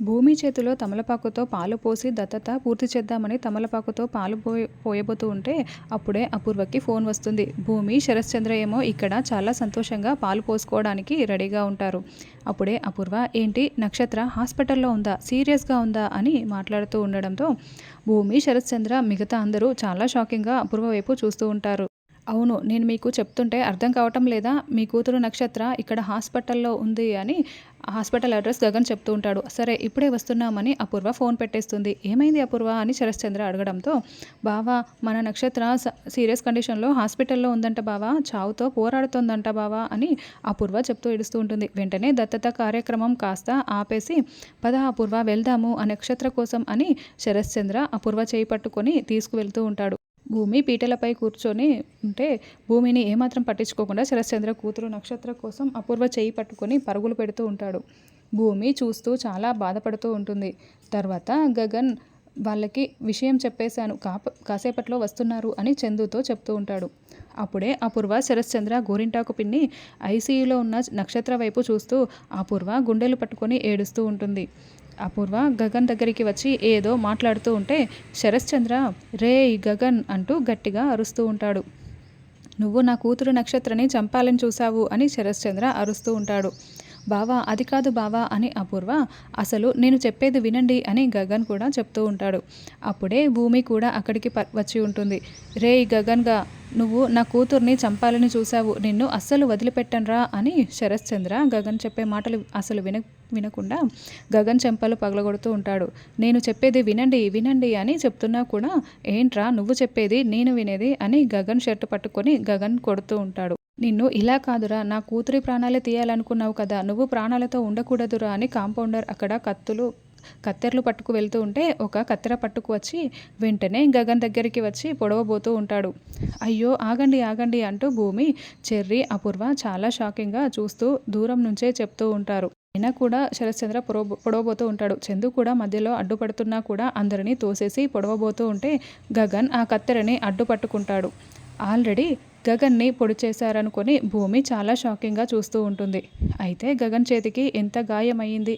భూమి చేతిలో తమలపాకుతో పాలు పోసి దత్తత పూర్తి చేద్దామని తమలపాకుతో పాలు పోయబోతూ ఉంటే అప్పుడే అపూర్వకి ఫోన్ వస్తుంది. భూమి, శరశ్చంద్ర ఏమో ఇక్కడ చాలా సంతోషంగా పాలు పోసుకోవడానికి రెడీగా ఉంటారు. అప్పుడే అపూర్వ ఏంటి నక్షత్ర హాస్పిటల్లో ఉందా, సీరియస్గా ఉందా అని మాట్లాడుతూ ఉండడంతో భూమి, శరశ్చంద్ర మిగతా అందరూ చాలా షాకింగ్గా అపూర్వ వైపు చూస్తూ ఉంటారు. అవును, నేను మీకు చెప్తుంటే అర్థం కావటం లేదా? మీ కూతురు నక్షత్ర ఇక్కడ హాస్పిటల్లో ఉంది అని హాస్పిటల్ అడ్రస్ గగన్ చెప్తూ ఉంటాడు. సరే ఇప్పుడే వస్తున్నామని అపూర్వ ఫోన్ పెట్టేస్తుంది. ఏమైంది అపూర్వ అని శరశ్చంద్ర అడగడంతో బావా మన నక్షత్ర సీరియస్ కండిషన్లో హాస్పిటల్లో ఉందంట బావా, చావుతో పోరాడుతోందంట బావా అని అపూర్వ చెప్తూ ఏడుస్తూ ఉంటుంది. వెంటనే దత్తత కార్యక్రమం కాస్త ఆపేసి పద అపూర్వ వెళ్దాము ఆ నక్షత్ర కోసం అని శరశ్చంద్ర అపూర్వ చేయి పట్టుకొని తీసుకువెళ్తూ ఉంటాడు. భూమి పీటలపై కూర్చొని ఉంటే భూమిని ఏమాత్రం పట్టించుకోకుండా శరశ్చంద్ర కూతురు నక్షత్ర కోసం అపూర్వ చేయి పట్టుకొని పరుగులు పెడుతూ ఉంటాడు. భూమి చూస్తూ చాలా బాధపడుతూ ఉంటుంది. తర్వాత గగన్ వాళ్ళకి విషయం చెప్పేశాను, కాసేపట్లో వస్తున్నారు అని చందుతో చెప్తూ ఉంటాడు. అప్పుడే అపూర్వ శరశ్చంద్ర గోరింటాకు పిన్ని ఐసీయూలో ఉన్న నక్షత్ర వైపు చూస్తూ అపూర్వ గుండెలు పట్టుకొని ఏడుస్తూ ఉంటుంది. అపూర్వ గగన్ దగ్గరికి వచ్చి ఏదో మాట్లాడుతూ ఉంటే శరశ్చంద్ర రేయ్ గగన్ అంటూ గట్టిగా అరుస్తూ ఉంటాడు. నువ్వు నా కూతురు నక్షత్రని చంపాలని చూశావు అని శరశ్చంద్ర అరుస్తూ ఉంటాడు. బావా అది కాదు బావా అని అపూర్వ అసలు నేను చెప్పేది వినండి అని గగన్ కూడా చెప్తూ ఉంటాడు. అప్పుడే భూమి కూడా అక్కడికి వచ్చి ఉంటుంది. రేయ్ గగన్గా నువ్వు నా కూతుర్ని చంపాలని చూశావు, నిన్ను అస్సలు వదిలిపెట్టనురా అని శరశ్చంద్ర గగన్ చెప్పే మాటలు అసలు వినకుండా గగన్ చెంపలు పగలగొడుతూ ఉంటాడు. నేను చెప్పేది వినండి వినండి అని చెప్తున్నా కూడా ఏంట్రా నువ్వు చెప్పేది నేను వినేది అని గగన్ షర్టు పట్టుకొని గగన్ కొడుతూ ఉంటాడు. నిన్ను ఇలా కాదురా, నా కూతురి ప్రాణాలే తీయాలనుకున్నావు కదా, నువ్వు ప్రాణాలతో ఉండకూడదురా అని కాంపౌండర్ అక్కడ కత్తెరలు పట్టుకు వెళ్తూ ఉంటే ఒక కత్తెర పట్టుకు వచ్చి వెంటనే గగన్ దగ్గరికి వచ్చి పొడవబోతూ ఉంటాడు. అయ్యో ఆగండి ఆగండి అంటూ భూమి, చెర్రీ, అపూర్వ చాలా షాకింగ్గా చూస్తూ దూరం నుంచే చెప్తూ ఉంటారు. అయినా కూడా శరశ్చంద్ర పొడవబోతూ ఉంటాడు. చందు కూడా మధ్యలో అడ్డుపడుతున్నా కూడా అందరినీ తోసేసి పొడవబోతూ ఉంటే గగన్ ఆ కత్తెరని అడ్డుపట్టుకుంటాడు. ఆల్రెడీ గగన్ని పొడి చేశారనుకొని భూమి చాలా షాకింగ్గా చూస్తూ ఉంటుంది. అయితే గగన్ చేతికి ఎంత గాయమయ్యింది